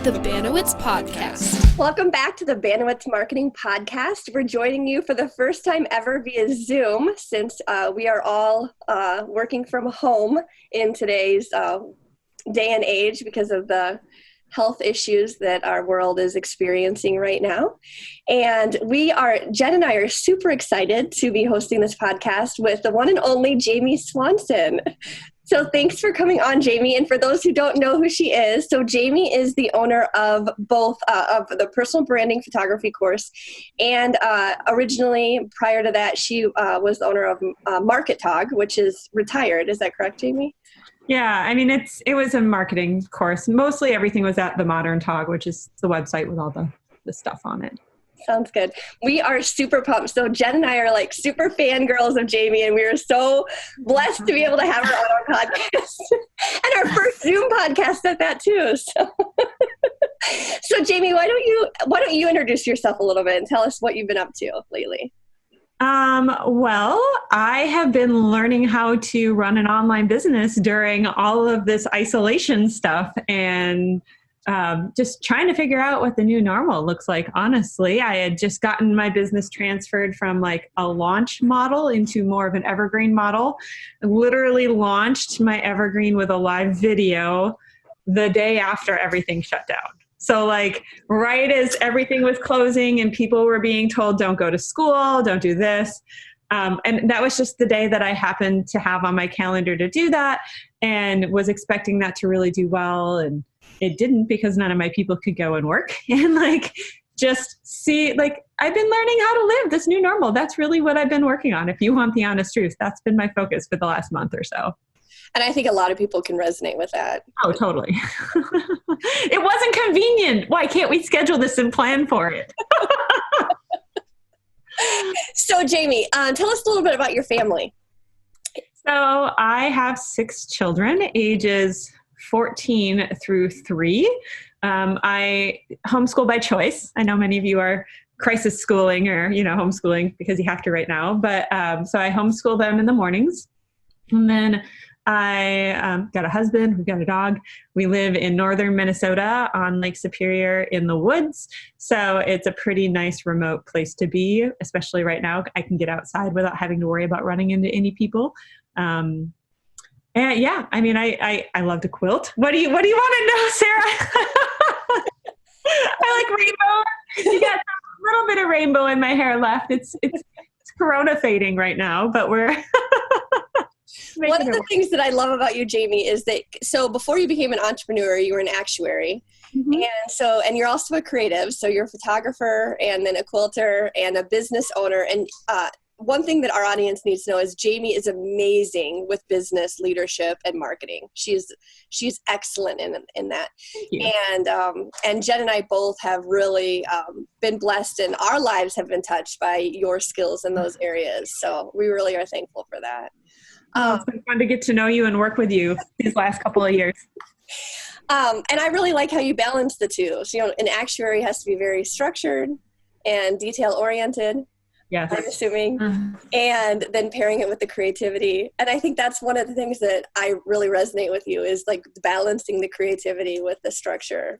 The Banowetz Podcast. Welcome back to the Banowetz Marketing Podcast. We're joining you for the first time ever via Zoom since we are all working from home in today's day and age because of the health issues that our world is experiencing right now. And Jenn and I are super excited to be hosting this podcast with the one and only Jamie Swanson. So thanks for coming on, Jamie. And for those who don't know who she is, so Jamie is the owner of both of the personal branding photography course. And originally, prior to that, she was the owner of TheModernTog, which is retired. Is that correct, Jamie? Yeah, I mean, it was a marketing course. Mostly everything was at TheModernTog, which is the website with all the stuff on it. Sounds good. We are super pumped. So Jenn and I are like super fangirls of Jamie, and we are so blessed to be able to have her on our podcast and our first Zoom podcast at that too. So Jamie, why don't you introduce yourself a little bit and tell us what you've been up to lately? Well, I have been learning how to run an online business during all of this isolation stuff and just trying to figure out what the new normal looks like. Honestly, I had just gotten my business transferred from like a launch model into more of an evergreen model. I literally launched my evergreen with a live video the day after everything shut down. So like right as everything was closing and people were being told, don't go to school, don't do this. And that was just the day that I happened to have on my calendar to do that and was expecting that to really do well. And it didn't because none of my people could go and work and like just see, like I've been learning how to live this new normal. That's really what I've been working on. If you want the honest truth, that's been my focus for the last month or so. And I think a lot of people can resonate with that. Oh, totally. It wasn't convenient. Why can't we schedule this and plan for it? So Jamie, tell us a little bit about your family. So I have 6 children, ages 14 through 3. I homeschool by choice. I know many of you are crisis schooling or, homeschooling because you have to right now. But so I homeschool them in the mornings. And then I got a husband, we've got a dog. We live in northern Minnesota on Lake Superior in the woods. So it's a pretty nice remote place to be, especially right now. I can get outside without having to worry about running into any people. And yeah, I mean, I love to quilt. What do you want to know, Sarah? I like rainbow. You got a little bit of rainbow in my hair left. It's Corona fading right now, but we're one of the things that I love about you, Jamie, is that so before you became an entrepreneur, you were an actuary. Mm-hmm. And you're also a creative. So you're a photographer and then a quilter and a business owner. And one thing that our audience needs to know is Jamie is amazing with business leadership and marketing. She's excellent in that. And Jenn and I both have really been blessed, and our lives have been touched by your skills in those areas. So we really are thankful for that. It's been fun to get to know you and work with you these last couple of years. And I really like how you balance the two. So, an actuary has to be very structured and detail-oriented. Yes. I'm assuming, and then pairing it with the creativity. And I think that's one of the things that I really resonate with you is like balancing the creativity with the structure.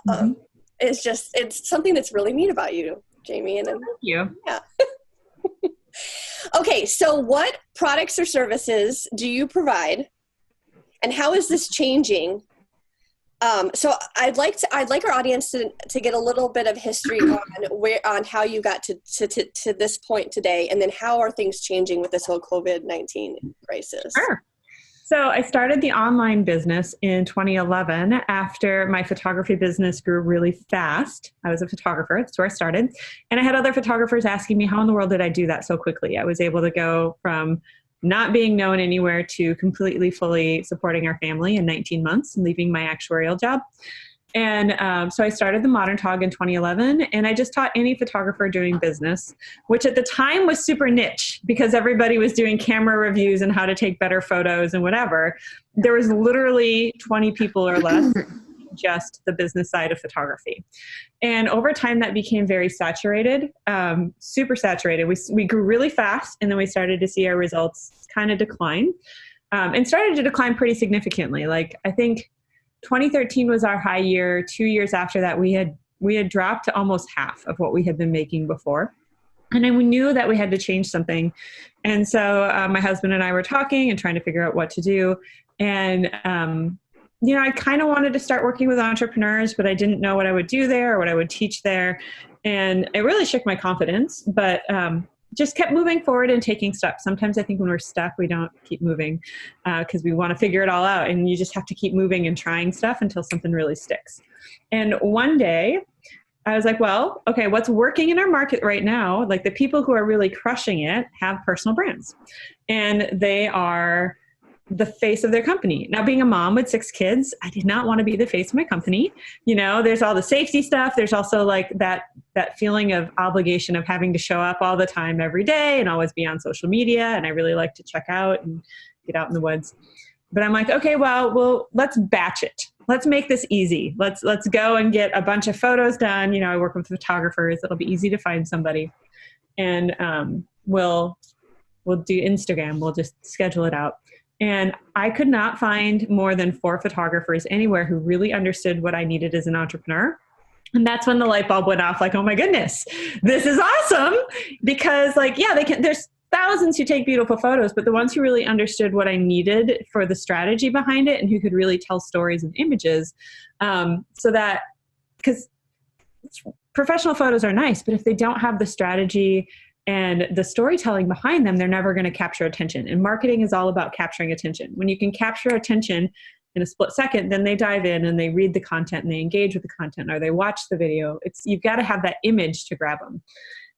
Mm-hmm. It's something that's really neat about you, Jamie. And thank you. Yeah. Okay, so what products or services do you provide, and how is this changing? So I'd like our audience to get a little bit of history on how you got to this point today, and then how are things changing with this whole COVID-19 crisis? Sure. So I started the online business in 2011 after my photography business grew really fast. I was a photographer. That's where I started. And I had other photographers asking me, how in the world did I do that so quickly? I was able to go from not being known anywhere to completely, fully supporting our family in 19 months and leaving my actuarial job. And so I started TheModernTog in 2011, and I just taught any photographer doing business, which at the time was super niche because everybody was doing camera reviews and how to take better photos and whatever. There was literally 20 people or less, just the business side of photography. And over time that became very saturated, super saturated. We grew really fast, and then we started to see our results kind of decline, and started to decline pretty significantly. Like I think 2013 was our high year. 2 years after that, we had dropped to almost half of what we had been making before. And then we knew that we had to change something. And so my husband and I were talking and trying to figure out what to do. And, I kind of wanted to start working with entrepreneurs, but I didn't know what I would do there or what I would teach there. And it really shook my confidence, but just kept moving forward and taking steps. Sometimes I think when we're stuck, we don't keep moving because we want to figure it all out. And you just have to keep moving and trying stuff until something really sticks. And one day, I was like, well, okay, what's working in our market right now? Like the people who are really crushing it have personal brands and they are the face of their company. Now, being a mom with 6 kids, I did not want to be the face of my company. There's all the safety stuff. There's also like that feeling of obligation of having to show up all the time every day and always be on social media. And I really like to check out and get out in the woods. But I'm like, okay, well, let's batch it. Let's make this easy. Let's go and get a bunch of photos done. I work with photographers. It'll be easy to find somebody. And we'll do Instagram. We'll just schedule it out. And I could not find more than 4 photographers anywhere who really understood what I needed as an entrepreneur. And that's when the light bulb went off, like, oh my goodness, this is awesome. Because there's thousands who take beautiful photos, but the ones who really understood what I needed for the strategy behind it and who could really tell stories and images. Because professional photos are nice, but if they don't have the strategy and the storytelling behind them, they're never going to capture attention. And marketing is all about capturing attention. When you can capture attention in a split second, then they dive in and they read the content and they engage with the content or they watch the video. You've got to have that image to grab them.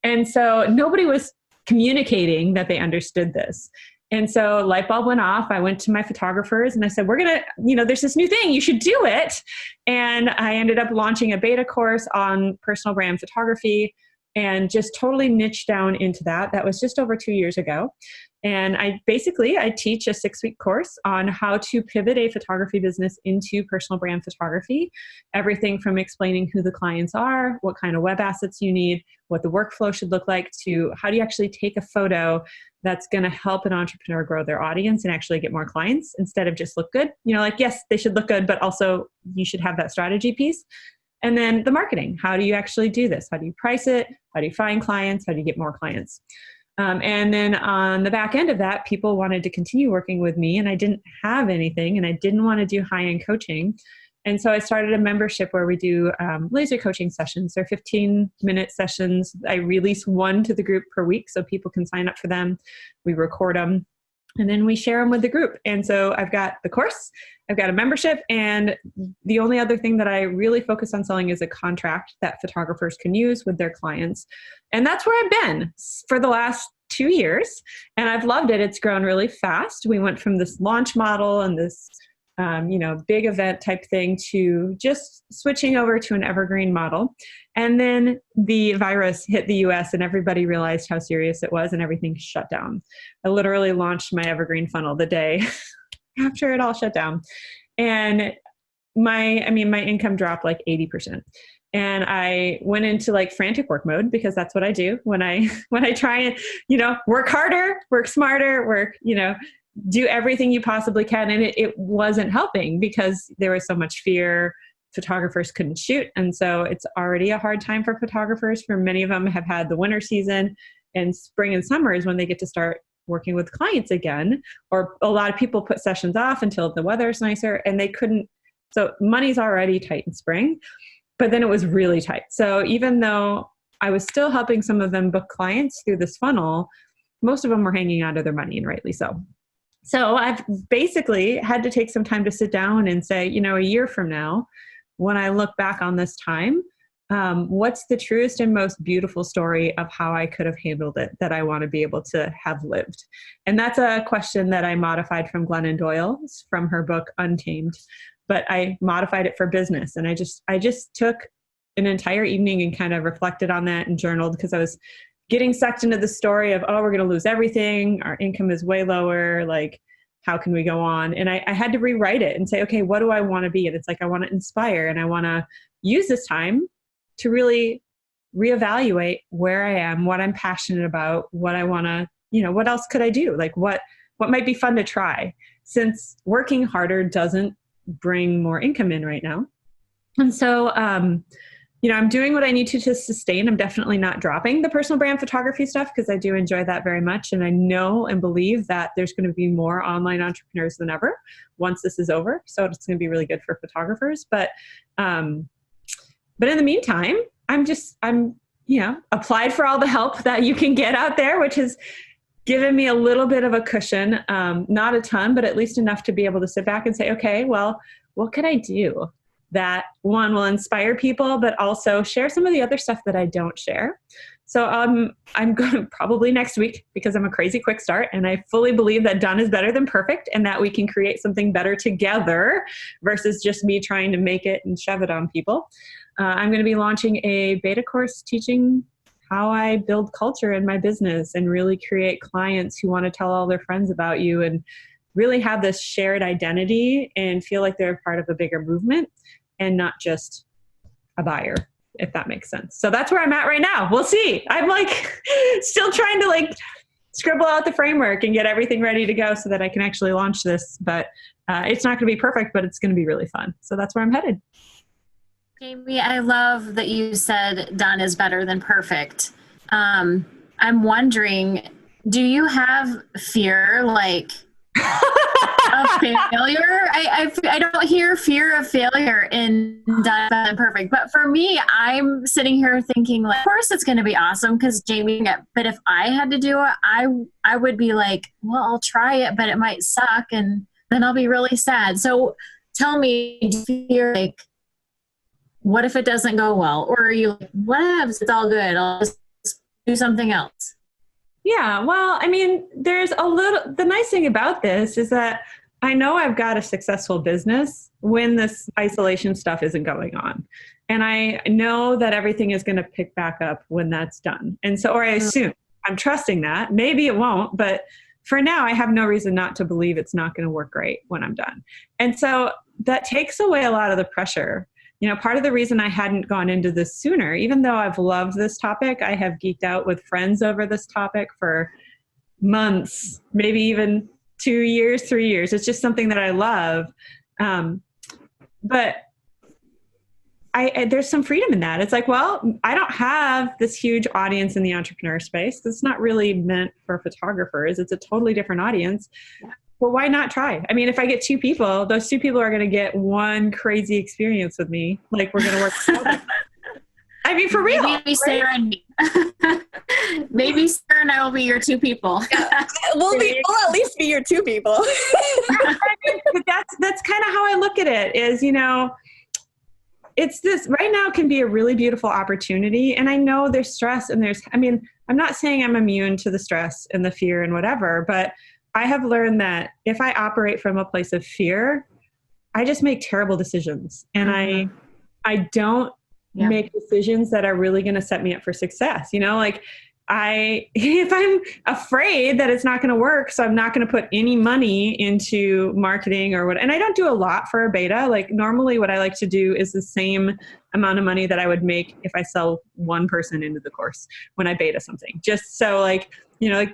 And so nobody was communicating that they understood this. And so light bulb went off. I went to my photographers and I said, we're going to, there's this new thing, you should do it. And I ended up launching a beta course on personal brand photography and just totally niched down into that. That was just over 2 years ago. And I teach a 6-week course on how to pivot a photography business into personal brand photography. Everything from explaining who the clients are, what kind of web assets you need, what the workflow should look like, to how do you actually take a photo that's going to help an entrepreneur grow their audience and actually get more clients instead of just look good. Yes, they should look good, but also you should have that strategy piece. And then the marketing. How do you actually do this? How do you price it? How do you find clients? How do you get more clients? And then on the back end of that, people wanted to continue working with me and I didn't have anything and I didn't want to do high-end coaching. And so I started a membership where we do laser coaching sessions. They're 15-minute sessions. I release 1 to the group per week so people can sign up for them. We record them and then we share them with the group. And so I've got the course, I've got a membership, and the only other thing that I really focus on selling is a contract that photographers can use with their clients. And that's where I've been for the last 2 years. And I've loved it. It's grown really fast. We went from this launch model and this big event type thing to just switching over to an evergreen model. And then the virus hit the US and everybody realized how serious it was and everything shut down. I literally launched my evergreen funnel the day after it all shut down. And my income dropped like 80%. And I went into like frantic work mode because that's what I do when I try and, work harder, work smarter, do everything you possibly can. And it wasn't helping because there was so much fear. Photographers couldn't shoot. And so it's already a hard time for photographers. For many of them have had the winter season, and spring and summer is when they get to start working with clients again. Or a lot of people put sessions off until the weather is nicer and they couldn't. So money's already tight in spring, but then it was really tight. So even though I was still helping some of them book clients through this funnel, most of them were hanging out of their money, and rightly so. So I've basically had to take some time to sit down and say, a year from now, when I look back on this time, what's the truest and most beautiful story of how I could have handled it that I want to be able to have lived? And that's a question that I modified from Glennon Doyle's from her book, Untamed, but I modified it for business. And I just took an entire evening and kind of reflected on that and journaled because I was getting sucked into the story of, we're going to lose everything. Our income is way lower. Like, how can we go on? And I had to rewrite it and say, okay, what do I want to be? And it's like, I want to inspire and I want to use this time to really reevaluate where I am, what I'm passionate about, what I want to, what else could I do? Like what might be fun to try, since working harder doesn't bring more income in right now. And so, I'm doing what I need to sustain. I'm definitely not dropping the personal brand photography stuff because I do enjoy that very much. And I know and believe that there's going to be more online entrepreneurs than ever once this is over. So it's going to be really good for photographers. But in the meantime, I'm applied for all the help that you can get out there, which has given me a little bit of a cushion, not a ton, but at least enough to be able to sit back and say, okay, well, what could I do that one will inspire people, but also share some of the other stuff that I don't share. So I'm going to probably next week, because I'm a crazy quick start and I fully believe that done is better than perfect and that we can create something better together versus just me trying to make it and shove it on people. I'm going to be launching a beta course teaching how I build culture in my business and really create clients who want to tell all their friends about you and really have this shared identity and feel like they're a part of a bigger movement and not just a buyer, if that makes sense. So that's where I'm at right now. We'll see. I'm still trying to scribble out the framework and get everything ready to go so that I can actually launch this. But it's not going to be perfect, but it's going to be really fun. So that's where I'm headed. Jamie, I love that you said done is better than perfect. I'm wondering, do you have fear of failure? I don't hear fear of failure in done better than perfect. But for me, I'm sitting here thinking, of course it's going to be awesome because Jamie, but if I had to do it, I would be like, well, I'll try it, but it might suck and then I'll be really sad. So tell me, do you feel what if it doesn't go well? Or are you like, whatevs, it's all good, I'll just do something else? Yeah, well, there's the nice thing about this is that I know I've got a successful business when this isolation stuff isn't going on. And I know that everything is going to pick back up when that's done. And so, or I assume, I'm trusting that. Maybe it won't, but for now, I have no reason not to believe it's not going to work great when I'm done. And so that takes away a lot of the pressure. Part of the reason I hadn't gone into this sooner, even though I've loved this topic, I have geeked out with friends over this topic for months, maybe even 2 years, 3 years. It's just something that I love. But there's some freedom in that. It's I don't have this huge audience in the entrepreneur space. It's not really meant for photographers. It's a totally different audience. Well, why not try? If I get 2 people, those 2 people are going to get one crazy experience with me. We're going to work together. For real. Maybe Sarah and me. Maybe Sarah and I will be your 2 people. We'll at least be your 2 people. That's kind of how I look at it is, it's this right now can be a really beautiful opportunity. And I know there's stress and I'm not saying I'm immune to the stress and the fear and whatever, but I have learned that if I operate from a place of fear, I just make terrible decisions. And I don't make decisions that are really going to set me up for success. If I'm afraid that it's not going to work, so I'm not going to put any money into marketing or what, and I don't do a lot for a beta. Normally what I like to do is the same amount of money that I would make if I sell one person into the course when I beta something. Just so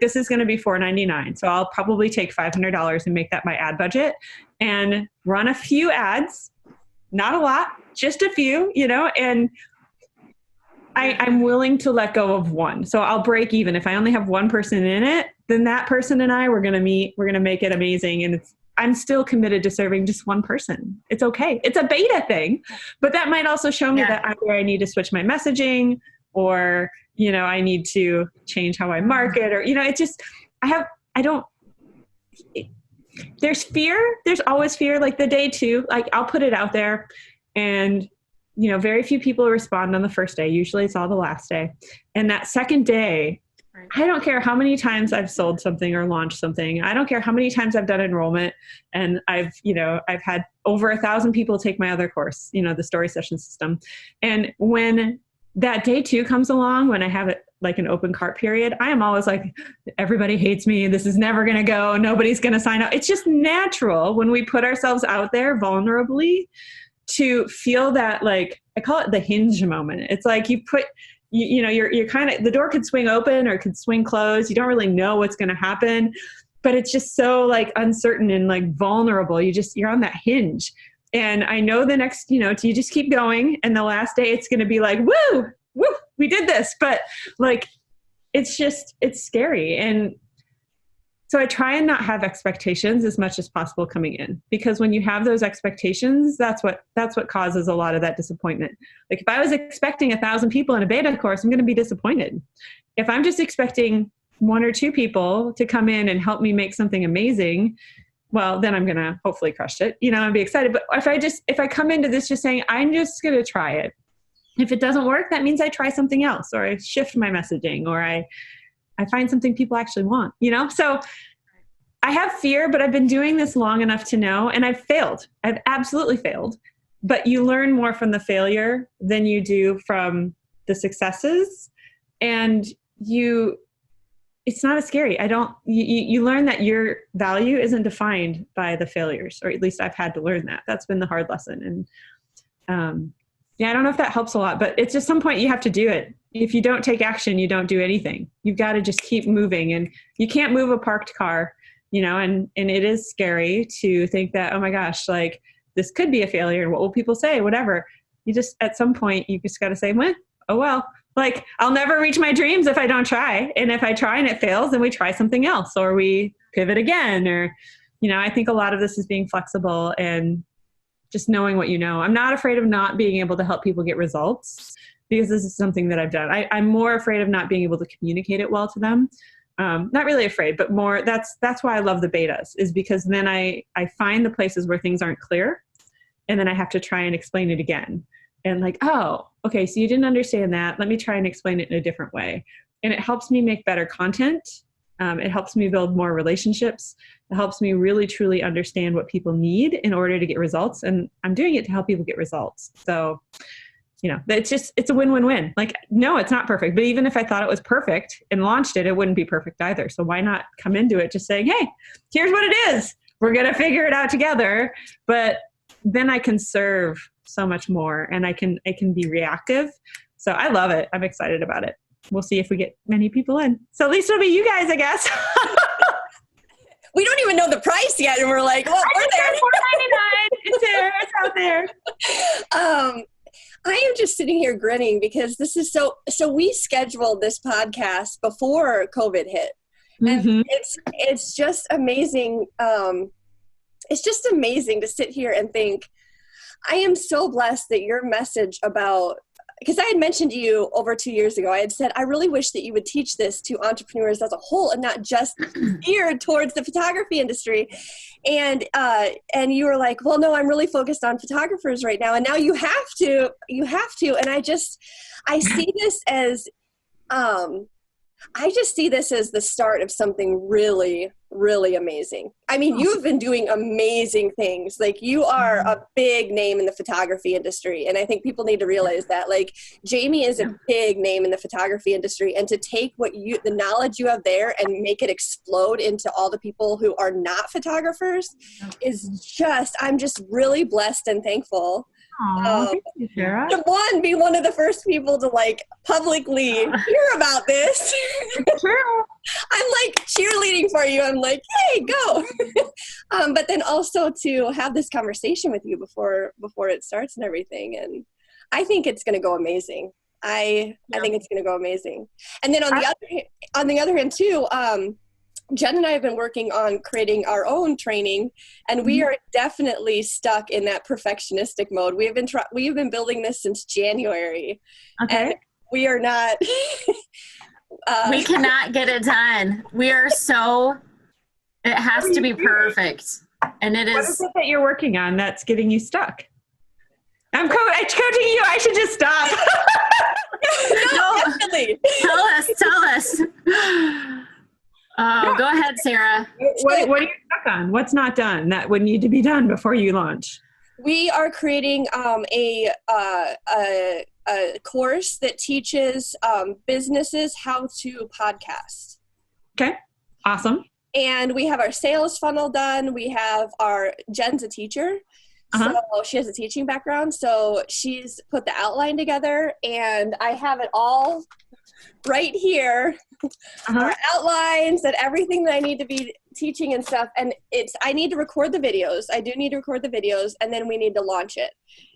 this is going to be $4.99. So I'll probably take $500 and make that my ad budget and run a few ads, not a lot, just a few, and I'm willing to let go of one. So I'll break even. If I only have one person in it, then that person and I, we're going to meet, we're going to make it amazing. And I'm still committed to serving just one person. It's okay. It's a beta thing, but that might also show me that either I need to switch my messaging or, I need to change how I market or, there's fear. There's always fear. The day 2, I'll put it out there and, very few people respond on the first day. Usually it's all the last day. And that second day, I don't care how many times I've sold something or launched something. I don't care how many times I've done enrollment and I've had over 1,000 people take my other course, the story session system. And when that day 2 comes along, when I have it an open cart period, I am always everybody hates me. This is never going to go. Nobody's going to sign up. It's just natural when we put ourselves out there vulnerably to feel that I call it the hinge moment. It's you put, you're kind of, the door could swing open or could swing closed. You don't really know what's going to happen, but it's just so uncertain and vulnerable. You're on that hinge. And I know the next, you just keep going. And the last day it's going to be like, woo, we did this. But like, it's scary. And so I try and not have expectations as much as possible coming in, because when you have those expectations, that's what causes a lot of that disappointment. Like if I was expecting 1,000 people in a beta course, I'm going to be disappointed. If I'm just expecting 1 or 2 people to come in and help me make something amazing, well, then I'm going to hopefully crush it, and be excited. But if I come into this just saying, I'm just going to try it. If it doesn't work, that means I try something else, or I shift my messaging, or I find something people actually want, So I have fear, but I've been doing this long enough to know, and I've failed. I've absolutely failed. But you learn more from the failure than you do from the successes. And it's not as scary. You learn that your value isn't defined by the failures, or at least I've had to learn that. That's been the hard lesson. And I don't know if that helps a lot, but it's just some point you have to do it. If you don't take action, you don't do anything. You've got to just keep moving, and you can't move a parked car, and it is scary to think that, oh my gosh, like this could be a failure and what will people say, whatever. You just, at some point you just got to say, well, like I'll never reach my dreams if I don't try. And if I try and it fails, then we try something else, or we pivot again, or, I think a lot of this is being flexible and just knowing what you know. I'm not afraid of not being able to help people get results, because this is something that I've done. I'm more afraid of not being able to communicate it well to them. Not really afraid, but more, that's why I love the betas, is because then I find the places where things aren't clear, and then I have to try and explain it again. And like, oh, okay, so you didn't understand that. Let me try and explain it in a different way. And it helps me make better content. It helps me build more relationships. It helps me really, truly understand what people need in order to get results. And I'm doing it to help people get results. So, it's a win-win-win. Like, no, it's not perfect. But even if I thought it was perfect and launched it, it wouldn't be perfect either. So why not come into it just saying, hey, here's what it is. We're going to figure it out together. But then I can serve so much more, and I can be reactive. So I love it. I'm excited about it. We'll see if we get many people in. So at least it'll be you guys, I guess. We don't even know the price yet, and we're like, well, we're there. $4.99. It's there. It's out there. I am just sitting here grinning, because this is so we scheduled this podcast before COVID hit. And it's just amazing. It's just amazing to sit here and think, I am so blessed that your message about, because I had mentioned to you over 2 years ago, I had said, I really wish that you would teach this to entrepreneurs as a whole and not just geared towards the photography industry. And you were like, well, no, I'm really focused on photographers right now. And now you have to. And I see this as, the start of something really, really amazing. I mean, you've been doing amazing things. Like, you are a big name in the photography industry. And I think people need to realize that, like, Jamie is a big name in the photography industry, and to take the knowledge you have there and make it explode into all the people who are not photographers I'm just really blessed and thankful. Thank you, Sarah. To be one of the first people to like publicly hear about this. True. I'm like cheerleading for you. I'm like, hey, go. But then also to have this conversation with you before it starts and everything. And I think it's going to go amazing. I think it's going to go amazing. And then on the other hand too, Jenn and I have been working on creating our own training, and we are definitely stuck in that perfectionistic mode. We have been building this since January. Okay. And we are not. We cannot get it done. It has to be perfect. And it is. What is it that you're working on that's getting you stuck? I'm coaching you. I should just stop. No, definitely. Tell us. Go ahead, Sarah. What are you stuck on? What's not done that would need to be done before you launch? We are creating a course that teaches businesses how to podcast. Okay, awesome. And we have our sales funnel done. We have Jenn's a teacher. So she has a teaching background. So she's put the outline together, and I have it all right here. Our outlines and everything that I need teaching and stuff, and I need to record the videos. I do need to record the videos, and then we need to launch it.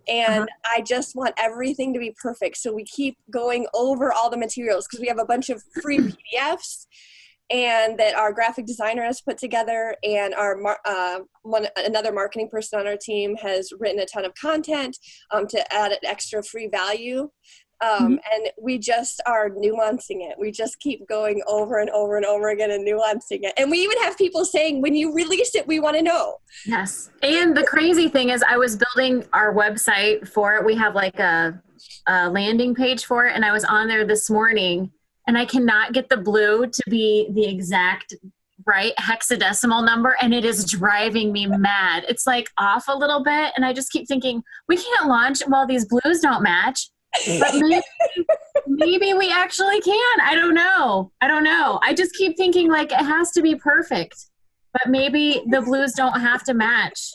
And I just want everything to be perfect. So we keep going over all the materials because we have a bunch of free PDFs and that our graphic designer has put together, and our another marketing person on our team has written a ton of content to add an extra free value. And we just are nuancing it. We just keep going over and over and over again and nuancing it. And we even have people saying, when you release it, we want to know. Yes. And the crazy thing is, I was building our website for it. We have like a landing page for it. And I was on there this morning, and I cannot get the blue to be the exact right hexadecimal number. And it is driving me mad. It's like off a little bit. And I just keep thinking, we can't launch while these blues don't match. But maybe we actually can. I don't know. I just keep thinking like it has to be perfect, but maybe the blues don't have to match.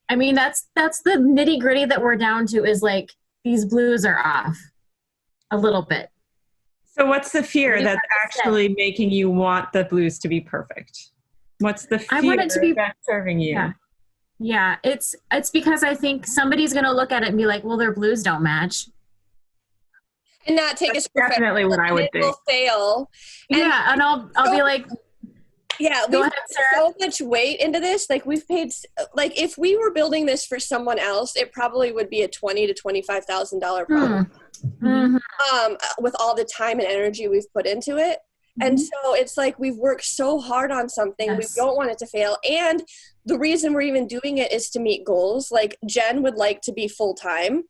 I mean, that's the nitty gritty that we're down to, is like these blues are off a little bit. So what's the fear that's actually making you want the blues to be perfect? What's the fear I want it to be that's serving you? Yeah. It's because I think somebody's going to look at it and be like, well, their blues don't match. And not take That's us definitely what I would think. It will fail. And I'll be like, yeah, we've put so much weight into this. Like, we've paid, like, if we were building this for someone else, it probably would be a $20,000 to $25,000 product. With all the time and energy we've put into it. And so it's like, we've worked so hard on something. We don't want it to fail. And the reason we're even doing it is to meet goals. Like, Jenn would like to be full-time.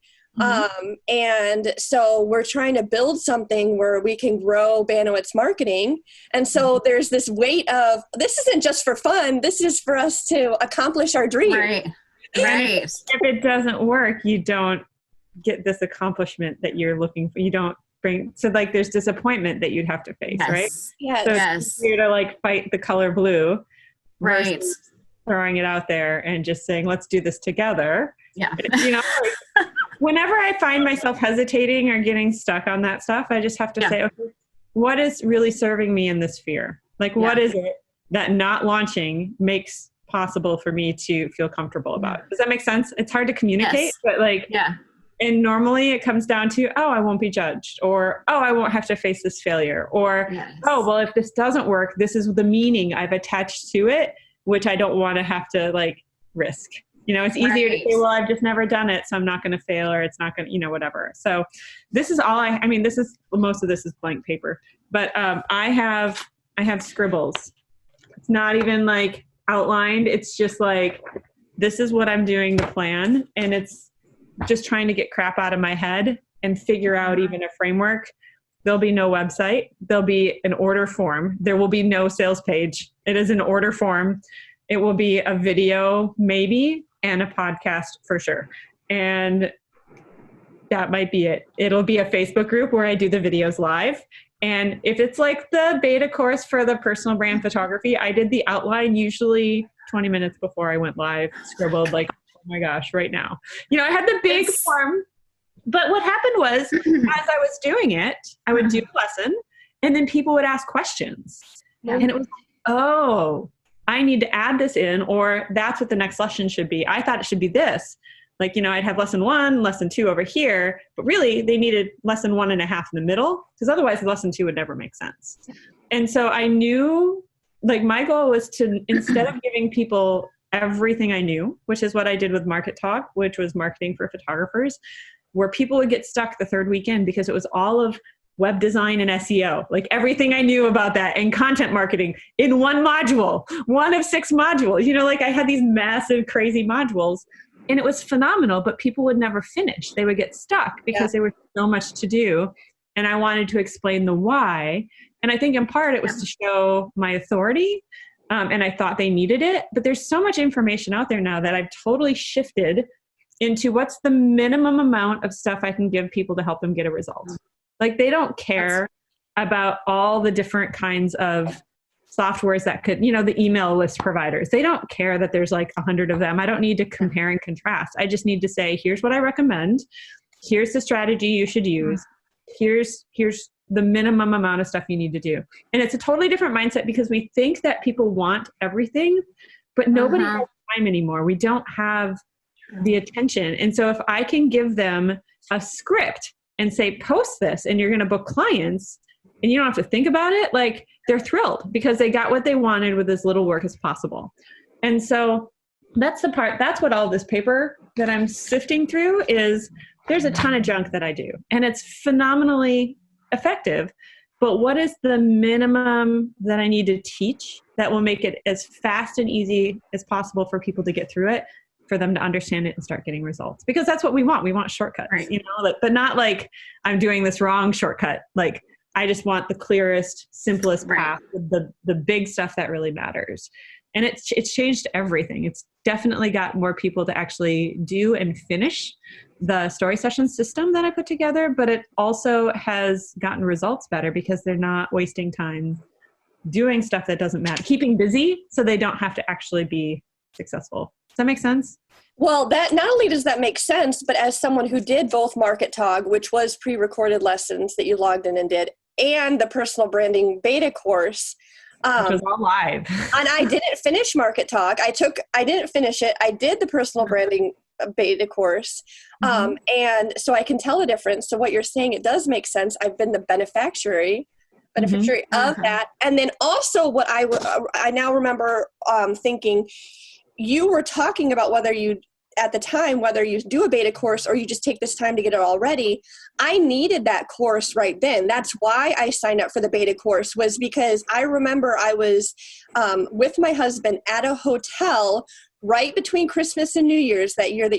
And so we're trying to build something where we can grow Banowetz Marketing. And so there's this weight of, this isn't just for fun. This is for us to accomplish our dream. Right. If it doesn't work, you don't get this accomplishment that you're looking for. You don't bring, so like there's disappointment that you'd have to face, right? Yes. So it's easier to like fight the color blue. Right. Throwing it out there and just saying, let's do this together. Yeah. You know, like, whenever I find myself hesitating or getting stuck on that stuff, I just have to say, okay, what is really serving me in this fear? Like, what is it that not launching makes possible for me to feel comfortable about? Does that make sense? It's hard to communicate, but like, and normally it comes down to, oh, I won't be judged, or, oh, I won't have to face this failure, or, oh, well, if this doesn't work, this is the meaning I've attached to it, which I don't want to have to like risk. You know, it's easier to say, well, I've just never done it, so I'm not going to fail, or it's not going to, you know, whatever. So this is all I mean, this is, most of this is blank paper, but I have scribbles. It's not even like outlined. It's just like, this is what I'm doing to plan. And it's just trying to get crap out of my head and figure out even a framework. There'll be no website. There'll be an order form. There will be no sales page. It is an order form. It will be a video, maybe, and a podcast for sure. And that might be it. It'll be a Facebook group where I do the videos live. And if it's like the beta course for the personal brand photography, I did the outline usually 20 minutes before I went live, scribbled like, oh my gosh, right now. You know, I had the big form. But what happened was, as I was doing it, I would do a lesson, and then people would ask questions. And it was like, oh, I need to add this in, or that's what the next lesson should be. I thought it should be this. Like, you know, I'd have lesson 1, lesson 2 over here, but really they needed lesson 1.5 in the middle, because otherwise lesson 2 would never make sense. And so I knew, like, my goal was to, instead of giving people everything I knew, which is what I did with MarketTog, which was marketing for photographers, where people would get stuck the third weekend because it was all of web design and SEO, like everything I knew about that, and content marketing in one module, one of 6 modules. You know, like I had these massive, crazy modules, and it was phenomenal, but people would never finish. They would get stuck because there was so much to do. And I wanted to explain the why. And I think in part it was to show my authority. And I thought they needed it, but there's so much information out there now that I've totally shifted into what's the minimum amount of stuff I can give people to help them get a result. Like, they don't care about all the different kinds of softwares that could, you know, the email list providers. They don't care that there's like 100 of them. I don't need to compare and contrast. I just need to say, here's what I recommend. Here's the strategy you should use. Here's the minimum amount of stuff you need to do. And it's a totally different mindset because we think that people want everything, but nobody has time anymore. We don't have the attention. And so if I can give them a script and say, post this and you're going to book clients and you don't have to think about it, like they're thrilled because they got what they wanted with as little work as possible. And so that's the part, that's what all this paper that I'm sifting through is. There's a ton of junk that I do and it's phenomenally effective, but what is the minimum that I need to teach that will make it as fast and easy as possible for people to get through it, for them to understand it and start getting results? Because that's what we want. We want shortcuts, right? You know, but not like I'm doing this wrong shortcut. Like I just want the clearest, simplest path with the big stuff that really matters. And it's changed everything. It's definitely got more people to actually do and finish the story session system that I put together, but it also has gotten results better because they're not wasting time doing stuff that doesn't matter, keeping busy so they don't have to actually be successful. Does that make sense? Well, that not only does that make sense, but as someone who did both MarketTog, which was pre-recorded lessons that you logged in and did, and the personal branding beta course, which was all live. And I didn't finish MarketTog. I didn't finish it. I did the personal branding beta course. And so I can tell the difference. So what you're saying, it does make sense. I've been the beneficiary of that. And then also what I now remember thinking, you were talking about whether you do a beta course or you just take this time to get it all ready. I needed that course right then. That's why I signed up for the beta course, was because I remember I was with my husband at a hotel right between Christmas and New Year's that year that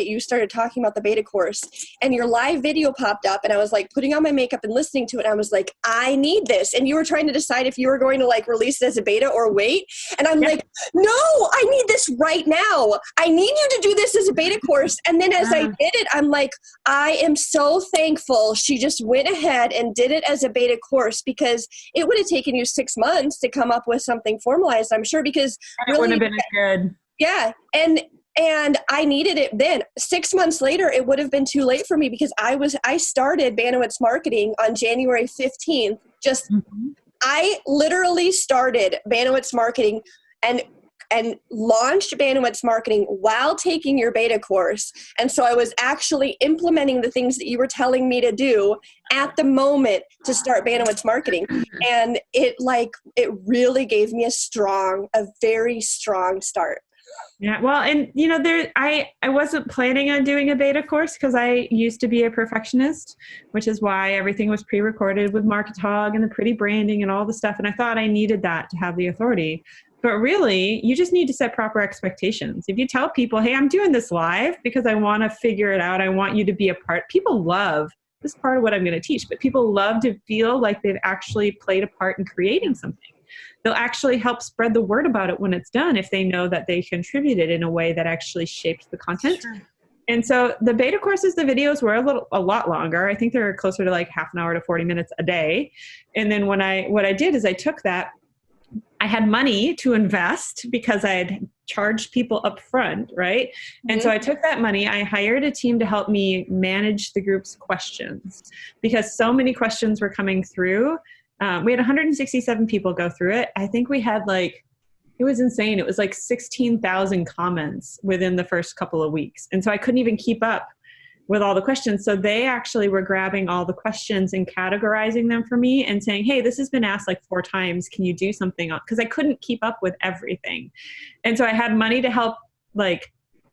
you started talking about the beta course, and your live video popped up and I was like putting on my makeup and listening to it. And I was like, I need this. And you were trying to decide if you were going to like release it as a beta or wait. And I'm like, no, I need this right now. I need you to do this as a beta course. And then as I did it, I'm like, I am so thankful she just went ahead and did it as a beta course, because it would have taken you 6 months to come up with something formalized, I'm sure, because it wouldn't have been as good. Yeah. And I needed it then. 6 months later, it would have been too late for me because I started Banowetz Marketing on January 15th. I literally started Banowetz Marketing and launched Banowetz Marketing while taking your beta course. And so I was actually implementing the things that you were telling me to do at the moment to start Banowetz Marketing. And it really gave me a very strong start. Yeah, well, and you know, I wasn't planning on doing a beta course because I used to be a perfectionist, which is why everything was pre-recorded with MarketTog and the pretty branding and all the stuff. And I thought I needed that to have the authority. But really, you just need to set proper expectations. If you tell people, hey, I'm doing this live because I want to figure it out, I want you to be a part. People love this part of what I'm going to teach, but people love to feel like they've actually played a part in creating something. They'll actually help spread the word about it when it's done if they know that they contributed in a way that actually shaped the content. Sure. And so the beta courses, the videos were a lot longer. I think they're closer to like half an hour to 40 minutes a day. And then what I did is I took that. I had money to invest because I had charged people up front, right? And so I took that money, I hired a team to help me manage the group's questions because so many questions were coming through. We had 167 people go through it. I think we had it was insane. It was like 16,000 comments within the first couple of weeks. And so I couldn't even keep up with all the questions. So they actually were grabbing all the questions and categorizing them for me and saying, hey, this has been asked like 4 times. Can you do something on? Because I couldn't keep up with everything. And so I had money to help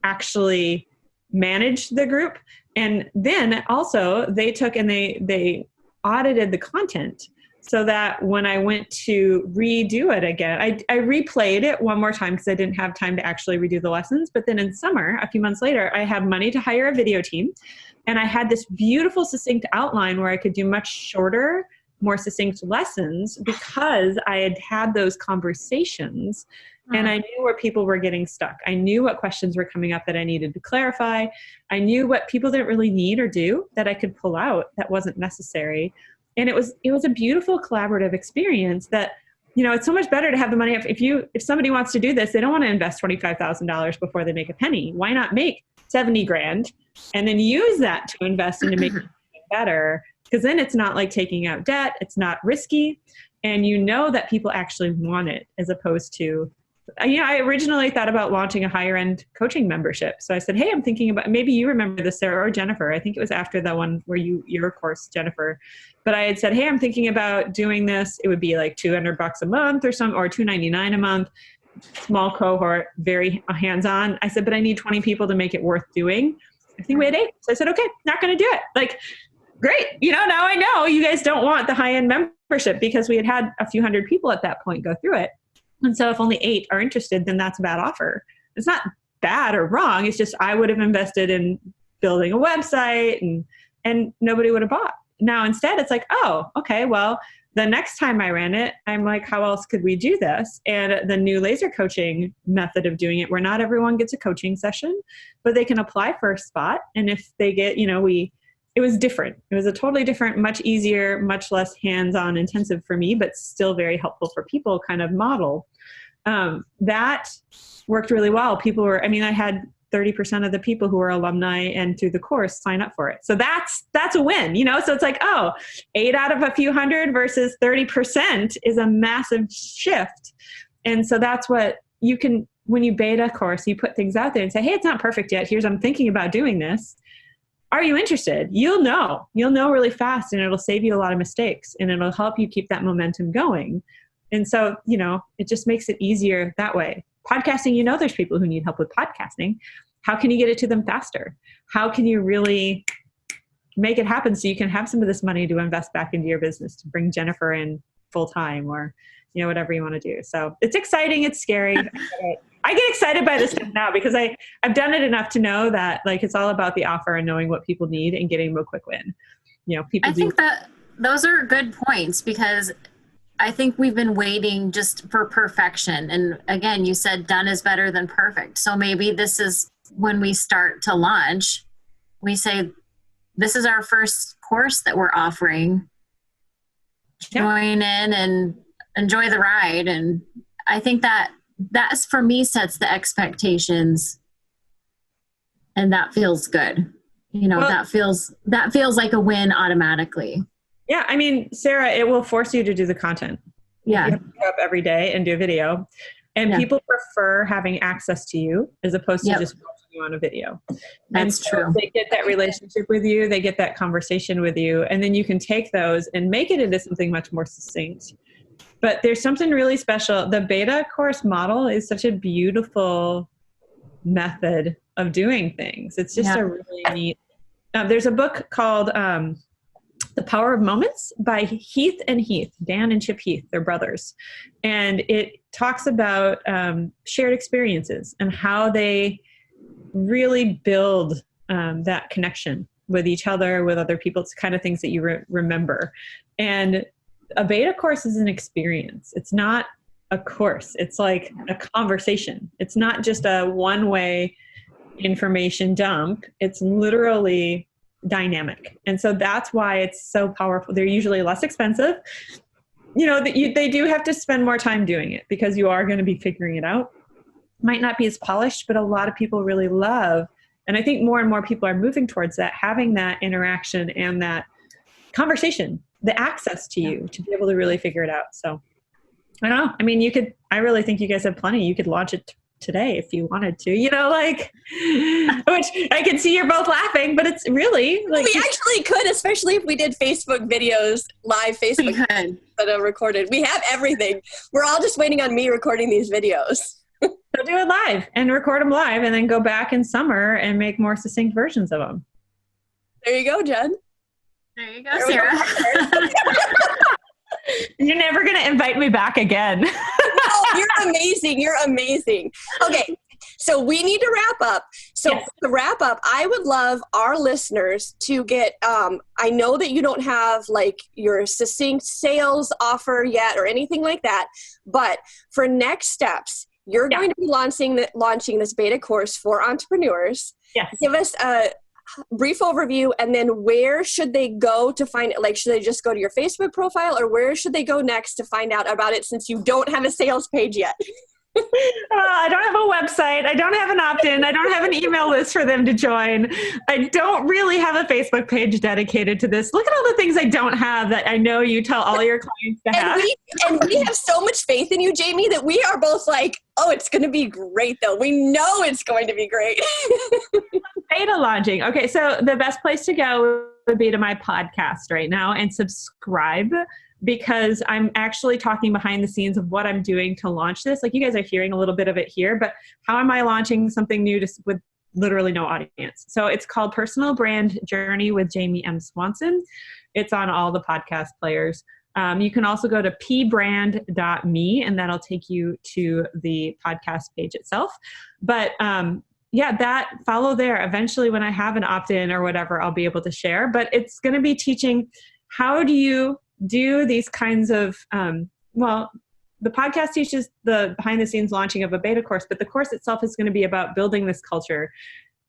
actually manage the group. And then also they took and they audited the content so that when I went to redo it again, I replayed it one more time because I didn't have time to actually redo the lessons. But then in summer, a few months later, I had money to hire a video team. And I had this beautiful, succinct outline where I could do much shorter, more succinct lessons because I had had those conversations and I knew where people were getting stuck. I knew what questions were coming up that I needed to clarify. I knew what people didn't really need or do that I could pull out that wasn't necessary. And it was a beautiful collaborative experience that, it's so much better to have the money up. If somebody wants to do this, they don't want to invest $25,000 before they make a penny. Why not make $70,000 and then use that to invest into making better, because then it's not like taking out debt. It's not risky. And you know that people actually want it, as opposed to, I originally thought about launching a higher end coaching membership. So I said, hey, I'm thinking about, maybe you remember this, Sarah or Jennifer. I think it was after the one where your course, Jennifer. But I had said, hey, I'm thinking about doing this. It would be like $200 a month or $299 a month, small cohort, very hands-on. I said, but I need 20 people to make it worth doing. I think we had 8. So I said, okay, not going to do it. Like, great. Now I know you guys don't want the high-end membership, because we had a few hundred people at that point go through it. And so if only 8 are interested, then that's a bad offer. It's not bad or wrong. It's just, I would have invested in building a website and nobody would have bought. Now, instead, it's like, oh, okay, well, the next time I ran it, I'm like, how else could we do this? And the new laser coaching method of doing it, where not everyone gets a coaching session, but they can apply for a spot. And if they get, it was different. It was a totally different, much easier, much less hands-on intensive for me, but still very helpful for people kind of model. That worked really well. I had 30% of the people who were alumni and through the course sign up for it. So that's a win, So it's like, 8 out of a few hundred versus 30% is a massive shift. And so that's what you can, when you beta course, you put things out there and say, hey, it's not perfect yet. I'm thinking about doing this. Are you interested? You'll know really fast, and it'll save you a lot of mistakes, and it'll help you keep that momentum going. And so, it just makes it easier that way. Podcasting, there's people who need help with podcasting. How can you get it to them faster? How can you really make it happen so you can have some of this money to invest back into your business, to bring Jennifer in full time, or, whatever you want to do. So it's exciting. It's scary. I get excited by this stuff now because I've done it enough to know that it's all about the offer and knowing what people need and getting them a quick win. I think that those are good points, because I think we've been waiting just for perfection. And again, you said done is better than perfect. So maybe this is when we start to launch, we say, this is our first course that we're offering. Join in and enjoy the ride. And I think that's, for me, sets the expectations, and that feels good. That feels like a win automatically. Yeah. Sarah, it will force you to do the content. Yeah. You have to get up every day and do a video, and people prefer having access to you as opposed to just watching you on a video. That's true. They get that relationship with you. They get that conversation with you, and then you can take those and make it into something much more succinct. But there's something really special. The beta course model is such a beautiful method of doing things. It's just a really neat. There's a book called The Power of Moments by Heath and Heath, Dan and Chip Heath. They're brothers. And it talks about shared experiences and how they really build that connection with each other, with other people. It's kind of things that you remember. And a beta course is an experience. It's not a course. It's like a conversation. It's not just a one-way information dump. It's literally dynamic. And so that's why it's so powerful. They're usually less expensive. They do have to spend more time doing it, because you are going to be figuring it out. Might not be as polished, but a lot of people really love. And I think more and more people are moving towards that, having that interaction and that conversation, the access to you to be able to really figure it out. So I don't know. I really think you guys have plenty. You could launch it today if you wanted to, which I can see you're both laughing, but it's really we actually could, especially if we did Facebook videos, live Facebook that are recorded. We have everything. We're all just waiting on me recording these videos. So do it live and record them live, and then go back in summer and make more succinct versions of them. There you go, Jen. There you go, Sarah. You're never going to invite me back again. No, you're amazing. You're amazing. Okay, so we need to wrap up. So to wrap up, I would love our listeners to get, I know that you don't have your succinct sales offer yet or anything like that, but for next steps, you're going to be launching this beta course for entrepreneurs. Yes. Give us a brief overview, and then where should they go to find it? Should they just go to your Facebook profile, or where should they go next to find out about it, since you don't have a sales page yet? I don't have a website. I don't have an opt-in. I don't have an email list for them to join. I don't really have a Facebook page dedicated to this. Look at all the things I don't have that I know you tell all your clients to have. And we have so much faith in you, Jamie, that we are both like, oh, it's going to be great, though. We know it's going to be great. Beta launching. Okay, so the best place to go would be to my podcast right now and subscribe, because I'm actually talking behind the scenes of what I'm doing to launch this. Like, you guys are hearing a little bit of it here, but how am I launching something new with literally no audience? So it's called Personal Brand Journey with Jamie M. Swanson. It's on all the podcast players. You can also go to pbrand.me, and that'll take you to the podcast page itself. But that follow there. Eventually, when I have an opt-in or whatever, I'll be able to share. But it's going to be teaching, how do you do these kinds of, the podcast teaches the behind the scenes launching of a beta course, but the course itself is going to be about building this culture,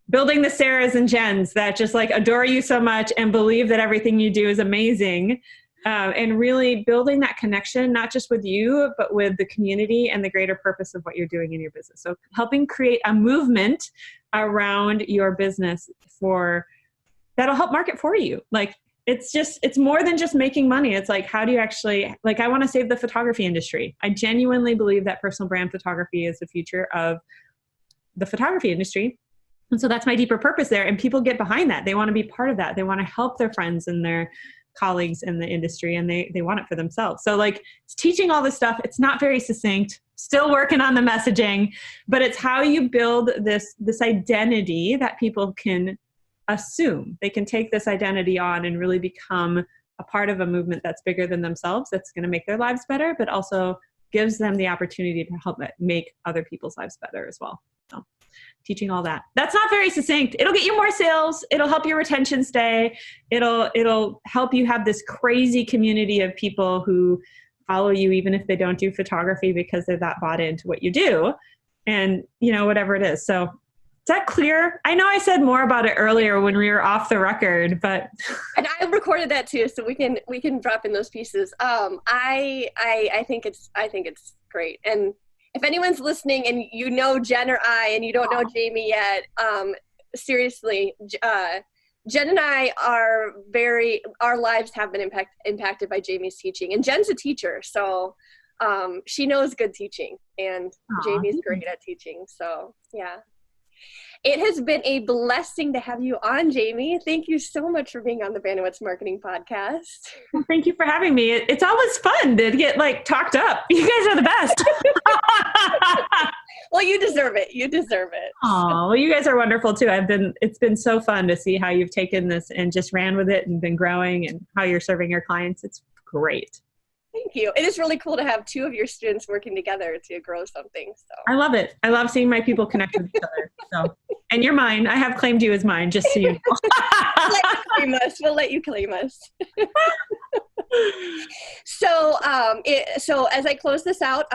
building the Sarahs and Jenns that just like adore you so much and believe that everything you do is amazing. And really building that connection, not just with you, but with the community and the greater purpose of what you're doing in your business. So helping create a movement around your business that'll help market for you. Like, it's more than just making money. It's like, how do you actually, like, I want to save the photography industry. I genuinely believe that personal brand photography is the future of the photography industry. And so that's my deeper purpose there. And people get behind that. They want to be part of that. They want to help their friends and their colleagues in the industry, and they want it for themselves. So like, it's teaching all this stuff. It's not very succinct, still working on the messaging, but it's how you build this identity that people can assume. They can take this identity on and really become a part of a movement that's bigger than themselves, that's going to make their lives better, but also gives them the opportunity to help make other people's lives better as well. So teaching all that. That's not very succinct. It'll get you more sales. It'll help your retention stay. It'll help you have this crazy community of people who follow you, even if they don't do photography, because they're that bought into what you do, and whatever it is. So is that clear? I know I said more about it earlier when we were off the record, but and I recorded that too, so we can drop in those pieces. I think it's great. And if anyone's listening and you know Jenn or I, and you don't know Jamie yet, seriously, Jenn and I our lives have been impacted by Jamie's teaching, and Jenn's a teacher, so she knows good teaching, and Jamie's great at teaching. So yeah. It has been a blessing to have you on, Jamie. Thank you so much for being on the Banowetz Marketing Podcast. Well, thank you for having me. It's always fun to get talked up. You guys are the best. Well, you deserve it. You deserve it. Oh, well, you guys are wonderful too. It's been so fun to see how you've taken this and just ran with it and been growing, and how you're serving your clients. It's great. Thank you. It is really cool to have two of your students working together to grow something. So I love it. I love seeing my people connect with each other. So, and you're mine. I have claimed you as mine, just so you know. We'll let you claim us. So as I close this out,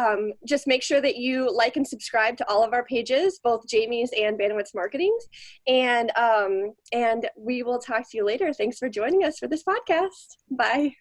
just make sure that you like and subscribe to all of our pages, both Jamie's and Banowetz Marketing's. And we will talk to you later. Thanks for joining us for this podcast. Bye.